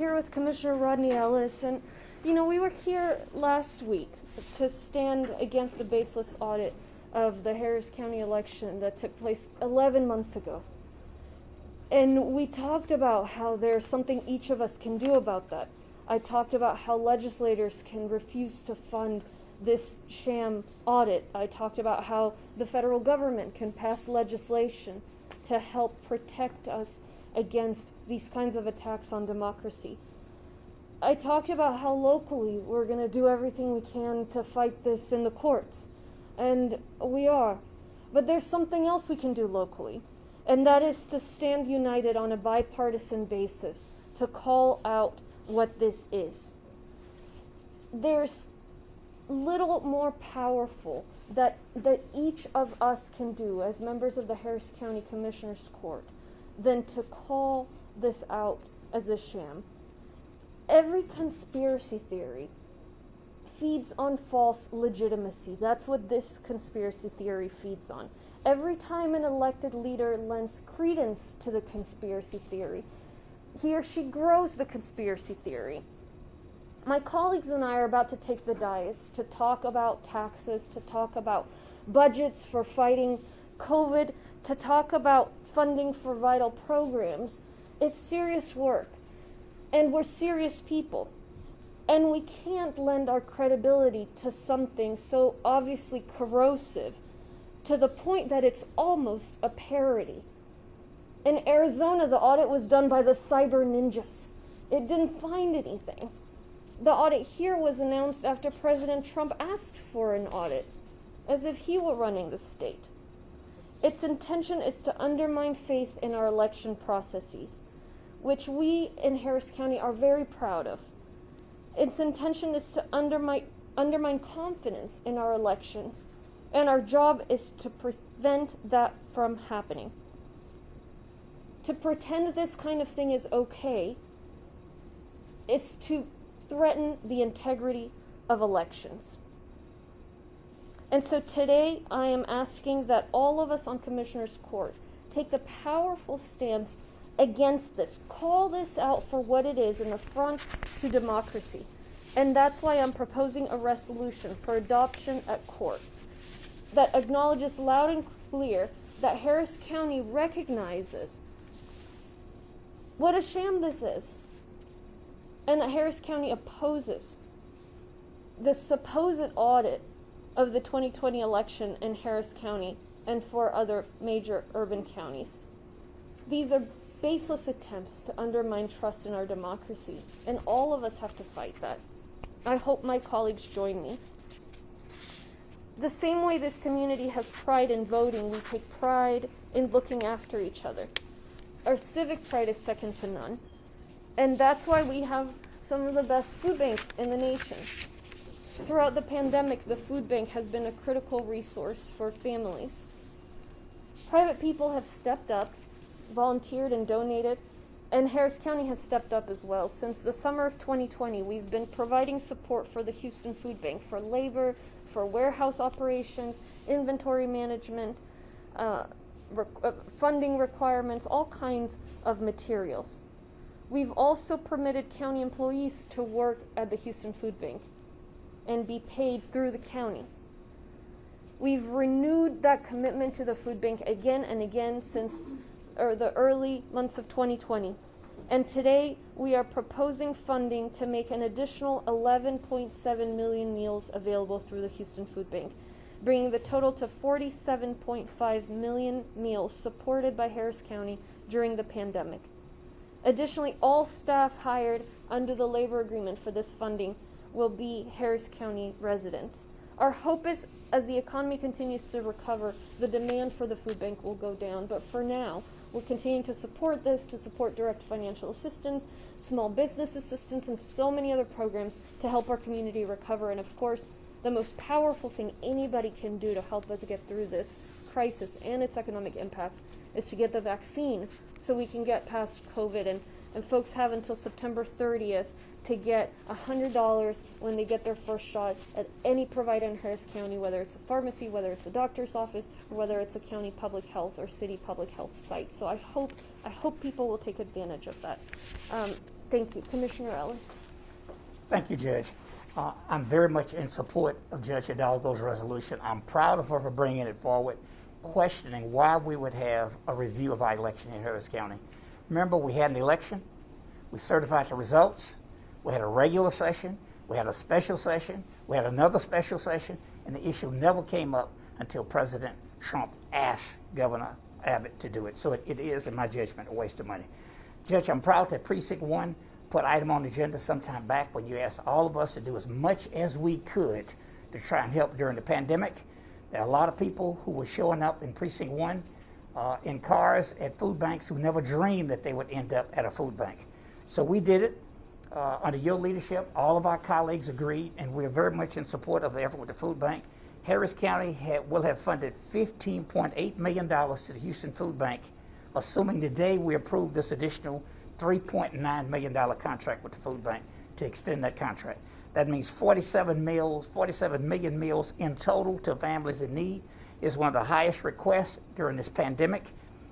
here with Commissioner Rodney Ellis, and we were here last week to stand against the baseless audit of the Harris County election that took place 11 months ago. And we talked about how there's something each of us can do about that. I talked about how legislators can refuse to fund this sham audit. I talked about how the federal government can pass legislation to help protect us against these kinds of attacks on democracy. I talked about how locally we're going to do everything we can to fight this in the courts. And we are. But there's something else we can do locally. And that is to stand united on a bipartisan basis to call out what this is. There's little more powerful that each of us can do as members of the Harris County Commissioners Court than to call this out as a sham. Every conspiracy theory feeds on false legitimacy. That's what this conspiracy theory feeds on. Every time an elected leader lends credence to the conspiracy theory, he or she grows the conspiracy theory. My colleagues and I are about to take the dais to talk about taxes, to talk about budgets for fighting COVID, to talk about funding for vital programs. It's serious work, and we're serious people. And we can't lend our credibility to something so obviously corrosive to the point that it's almost a parody. In Arizona, the audit was done by the cyber ninjas. It didn't find anything. The audit here was announced after President Trump asked for an audit, as if he were running the state. Its intention is to undermine faith in our election processes, which we in Harris County are very proud of. Its intention is to undermine confidence in our elections, and our job is to prevent that from happening. To pretend this kind of thing is okay is to threaten the integrity of elections. And so today I am asking that all of us on Commissioners Court take the powerful stance against this. Call this out for what it is, an affront to democracy. And that's why I'm proposing a resolution for adoption at court that acknowledges loud and clear that Harris County recognizes what a sham this is, and that Harris County opposes the supposed audit of the 2020 election in Harris County and 4 other major urban counties. These are baseless attempts to undermine trust in our democracy, and all of us have to fight that. I hope my colleagues join me. The same way this community has pride in voting, we take pride in looking after each other. Our civic pride is second to none, and that's why we have some of the best food banks in the nation. Throughout the pandemic, the food bank has been a critical resource for families. Private people have stepped up, volunteered and donated, and Harris County has stepped up as well. Since the summer of 2020, we've been providing support for the Houston Food Bank for labor, for warehouse operations, inventory management, funding requirements, all kinds of materials. We've also permitted county employees to work at the Houston Food Bank and be paid through the county. We've renewed that commitment to the food bank again and again since the early months of 2020. And today we are proposing funding to make an additional 11.7 million meals available through the Houston Food Bank, bringing the total to 47.5 million meals supported by Harris County during the pandemic. Additionally, all staff hired under the labor agreement for this funding will be Harris County residents. Our hope is, as the economy continues to recover, the demand for the food bank will go down. But for now, we'll continue to support this, to support direct financial assistance, small business assistance, and so many other programs to help our community recover. And of course, the most powerful thing anybody can do to help us get through this crisis and its economic impacts is to get the vaccine so we can get past COVID. And folks have until September 30th to get $100 when they get their first shot at any provider in Harris County, whether it's a pharmacy, whether it's a doctor's office, or whether it's a county public health or city public health site. So I hope people will take advantage of that. Thank you. Commissioner Ellis. Thank you, Judge. I'm very much in support of Judge Hidalgo's resolution. I'm proud of her for bringing it forward, questioning why we would have a review of our election in Harris County. Remember, we had an election, we certified the results, we had a regular session, we had a special session, we had another special session, and the issue never came up until President Trump asked Governor Abbott to do it. So it is, in my judgment, a waste of money. Judge, I'm proud that Precinct 1 put an item on the agenda sometime back when you asked all of us to do as much as we could to try and help during the pandemic. There are a lot of people who were showing up in Precinct 1 in cars at food banks who never dreamed that they would end up at a food bank. So we did it under your leadership. All of our colleagues agreed, and we're very much in support of the effort with the food bank. Harris County will have funded $15.8 million to the Houston Food Bank, assuming today we approve this additional $3.9 million contract with the food bank to extend that contract. That means 47 million meals in total to families in need. Is one of the highest requests during this pandemic.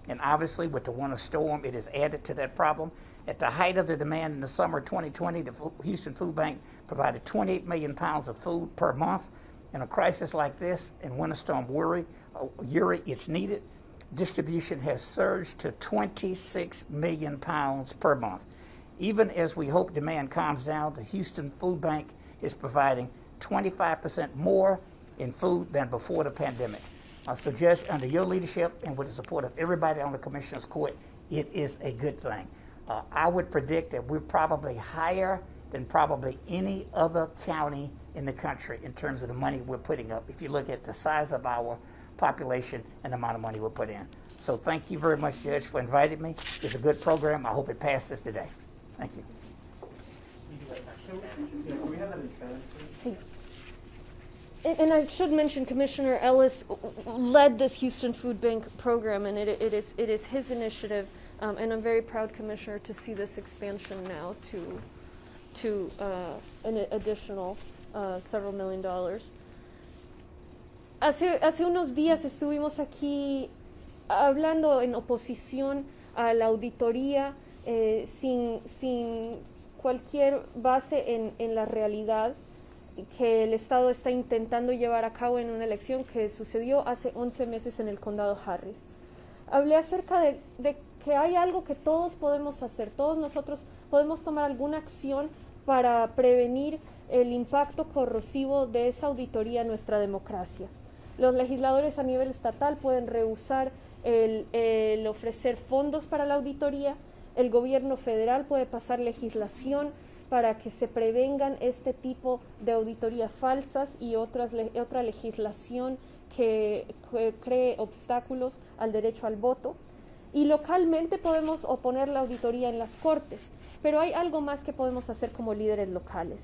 And obviously with the winter storm, it has added to that problem. At the height of the demand in the summer of 2020, the Houston Food Bank provided 28 million pounds of food per month. In a crisis like this, in Winter Storm Uri, it's needed. Distribution has surged to 26 million pounds per month. Even as we hope demand calms down, the Houston Food Bank is providing 25% more in food than before the pandemic. So Judge, under your leadership and with the support of everybody on the Commissioner's Court, it is a good thing. I would predict that we're probably higher than probably any other county in the country in terms of the money we're putting up, if you look at the size of our population and the amount of money we're putting in. So thank you very much, Judge, for inviting me. It's a good program. I hope it passes today. Thank you. Can we have that in Spanish, please? And I should mention Commissioner Ellis led this Houston Food Bank program, and it is his initiative, and I'm very proud, Commissioner, to see this expansion now to an additional several million dollars. Hace unos días estuvimos aquí hablando en oposición a la auditoría sin cualquier base en la realidad que el Estado está intentando llevar a cabo en una elección que sucedió hace 11 meses en el condado Harris. Hablé acerca de que hay algo que todos podemos hacer, todos nosotros podemos tomar alguna acción para prevenir el impacto corrosivo de esa auditoría en nuestra democracia. Los legisladores a nivel estatal pueden rehusar el ofrecer fondos para la auditoría, el gobierno federal puede pasar legislación para que se prevengan este tipo de auditorías falsas y otra legislación que cree obstáculos al derecho al voto. Y localmente podemos oponer la auditoría en las cortes, pero hay algo más que podemos hacer como líderes locales.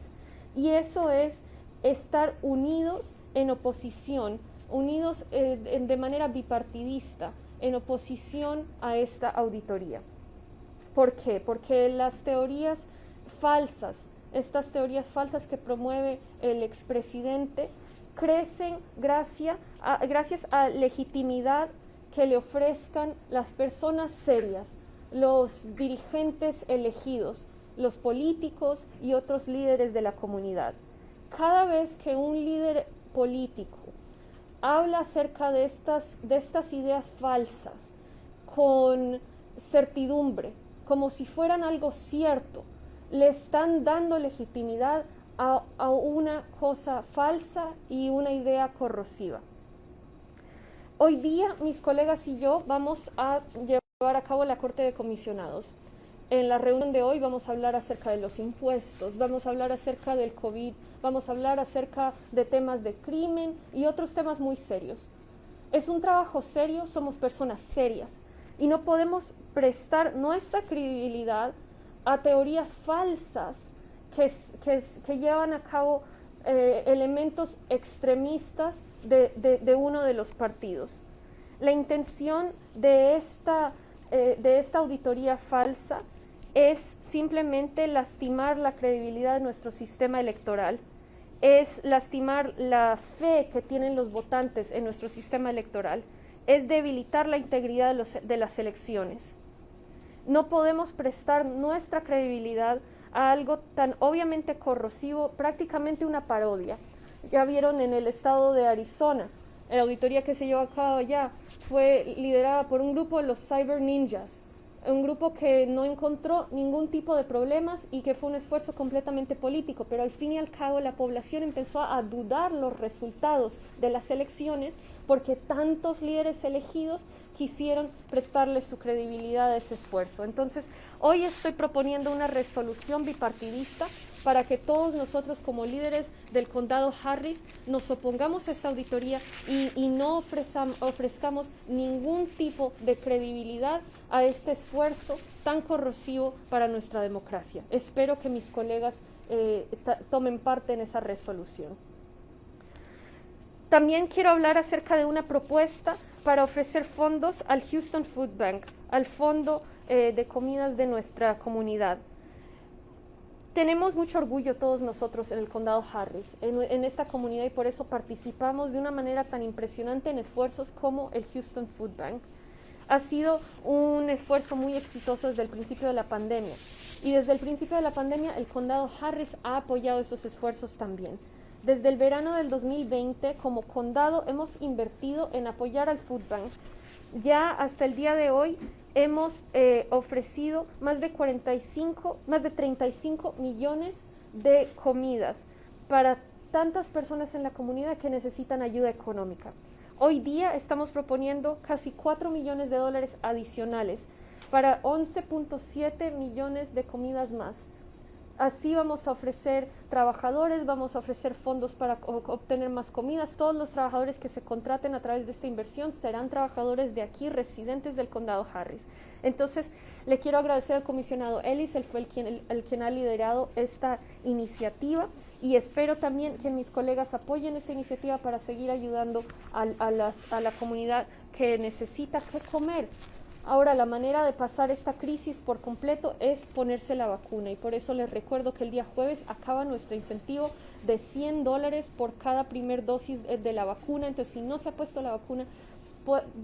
Y eso es estar unidos en oposición, unidos de manera bipartidista, en oposición a esta auditoría. ¿Por qué? Porque las teorías falsas, estas teorías falsas que promueve el expresidente, crecen gracias a legitimidad que le ofrezcan las personas serias, los dirigentes elegidos, los políticos y otros líderes de la comunidad. Cada vez que un líder político habla acerca de estas ideas falsas con certidumbre, como si fueran algo cierto, le están dando legitimidad a una cosa falsa y una idea corrosiva. Hoy día mis colegas y yo vamos a llevar a cabo la Corte de Comisionados. En la reunión de hoy vamos a hablar acerca de los impuestos, vamos a hablar acerca del COVID, vamos a hablar acerca de temas de crimen y otros temas muy serios. Es un trabajo serio, somos personas serias y no podemos prestar nuestra credibilidad a teorías falsas que llevan a cabo elementos extremistas de uno de los partidos. La intención de esta auditoría falsa es simplemente lastimar la credibilidad de nuestro sistema electoral, es lastimar la fe que tienen los votantes en nuestro sistema electoral, es debilitar la integridad de las elecciones. No podemos prestar nuestra credibilidad a algo tan obviamente corrosivo, prácticamente una parodia. Ya vieron en el estado de Arizona, la auditoría que se llevó a cabo allá fue liderada por un grupo de los Cyber Ninjas, un grupo que no encontró ningún tipo de problemas y que fue un esfuerzo completamente político, pero al fin y al cabo la población empezó a dudar los resultados de las elecciones porque tantos líderes elegidos quisieron prestarle su credibilidad a ese esfuerzo. Entonces, hoy estoy proponiendo una resolución bipartidista para que todos nosotros como líderes del condado Harris nos opongamos a esta auditoría y no ofrezcamos ningún tipo de credibilidad a este esfuerzo tan corrosivo para nuestra democracia. Espero que mis colegas tomen parte en esa resolución. También quiero hablar acerca de una propuesta para ofrecer fondos al Houston Food Bank, al fondo de comidas de nuestra comunidad. Tenemos mucho orgullo todos nosotros en el condado Harris, en esta comunidad, y por eso participamos de una manera tan impresionante en esfuerzos como el Houston Food Bank. Ha sido un esfuerzo muy exitoso desde el principio de la pandemia, y desde el principio de la pandemia el condado Harris ha apoyado esos esfuerzos también. Desde el verano del 2020, como condado, hemos invertido en apoyar al Food Bank. Ya hasta el día de hoy hemos ofrecido más de 35 millones de comidas para tantas personas en la comunidad que necesitan ayuda económica. Hoy día estamos proponiendo casi $4 millones adicionales para 11.7 millones de comidas más. Así vamos a ofrecer trabajadores, vamos a ofrecer fondos para obtener más comidas. Todos los trabajadores que se contraten a través de esta inversión serán trabajadores de aquí, residentes del condado Harris. Entonces, le quiero agradecer al comisionado Ellis, él fue el quien ha liderado esta iniciativa, y espero también que mis colegas apoyen esta iniciativa para seguir ayudando a la comunidad que necesita qué comer. Ahora, la manera de pasar esta crisis por completo es ponerse la vacuna, y por eso les recuerdo que el día jueves acaba nuestro incentivo de $100 por cada primer dosis de la vacuna. Entonces, si no se ha puesto la vacuna,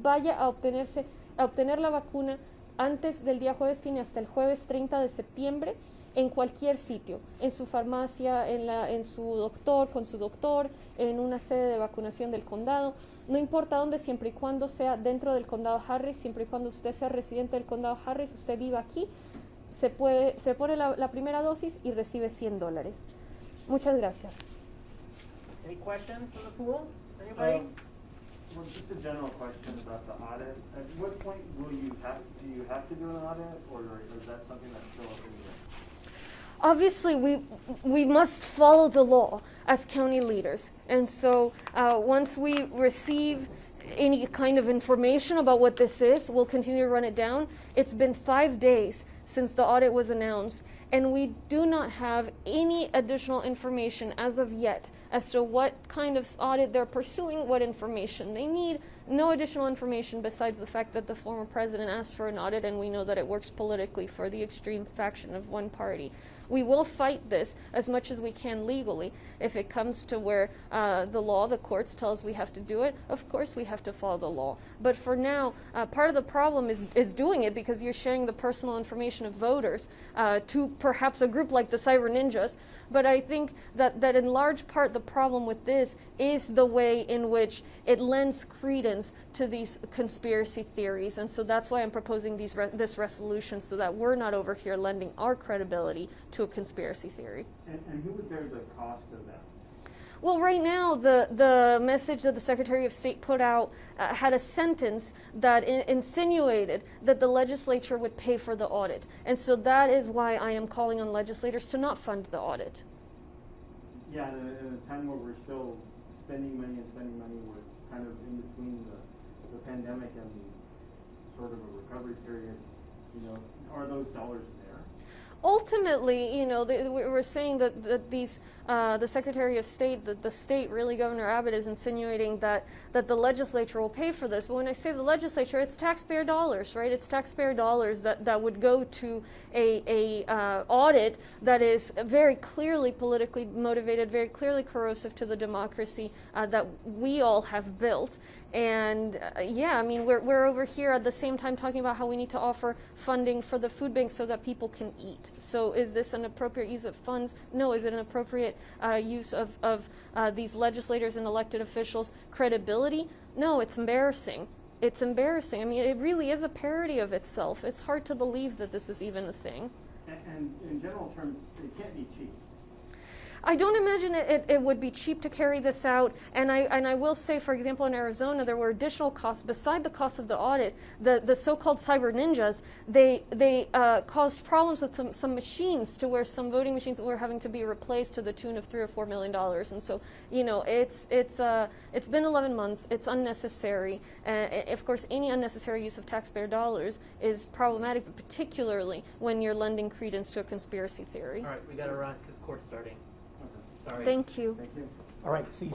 vaya a obtener la vacuna antes del día jueves. Tiene hasta el jueves 30 de septiembre en cualquier sitio, en su farmacia, en su doctor, con su doctor, en una sede de vacunación del condado. No importa dónde, siempre y cuando sea dentro del condado Harris, siempre y cuando usted sea residente del condado Harris, usted viva aquí, se pone la primera dosis y recibe $100. Muchas gracias. Any questions from the pool? Anybody? Well, just a general question about the audit. At what point do you have to do an audit, or is that something that's still up in the air? Obviously, we must follow the law as county leaders. And so once we receive any kind of information about what this is, we'll continue to run it down. It's been 5 days since the audit was announced, and we do not have any additional information as of yet as to what kind of audit they're pursuing, what information they need. No additional information besides the fact that the former president asked for an audit, and we know that it works politically for the extreme faction of one party. We will fight this as much as we can legally. If it comes to where the courts tell us we have to do it, of course we have to follow the law. But for now, part of the problem is doing it because you're sharing the personal information of voters to perhaps a group like the Cyber Ninjas. But I think that in large part the problem with this is the way in which it lends credence to these conspiracy theories. And so that's why I'm proposing this resolution, so that we're not over here lending our credibility to a conspiracy theory. And who would bear the cost of that? Well, right now, the message that the Secretary of State put out had a sentence that insinuated that the legislature would pay for the audit. And so that is why I am calling on legislators to not fund the audit. Yeah, in a time where we're still spending money, we're kind of in between the pandemic and sort of a recovery period, are those dollars there? ultimately, you know, we're saying that these the Secretary of State, the state, really, Governor Abbott, is insinuating that the legislature will pay for this. But when I say the legislature, it's taxpayer dollars, right? It's taxpayer dollars that would go to a audit that is very clearly politically motivated, very clearly corrosive to the democracy that we all have built. And yeah, I mean, we're over here at the same time talking about how we need to offer funding for the food bank so that people can eat. So is this an appropriate use of funds? No. Is it an appropriate use of these legislators and elected officials' credibility? No, it's embarrassing. It's embarrassing. I mean, it really is a parody of itself. It's hard to believe that this is even a thing. And in general terms, it can't be cheap. I don't imagine it would be cheap to carry this out, and I will say, for example, in Arizona, there were additional costs beside the cost of the audit. The so-called cyber ninjas, they caused problems with some machines, to where some voting machines were having to be replaced to the tune of $3 or $4 million. And so, you know, it's been 11 months. It's unnecessary. Of course, any unnecessary use of taxpayer dollars is problematic, but particularly when you're lending credence to a conspiracy theory. All right, we got to run because court's starting. Sorry. Thank you. Thank you. All right, see you.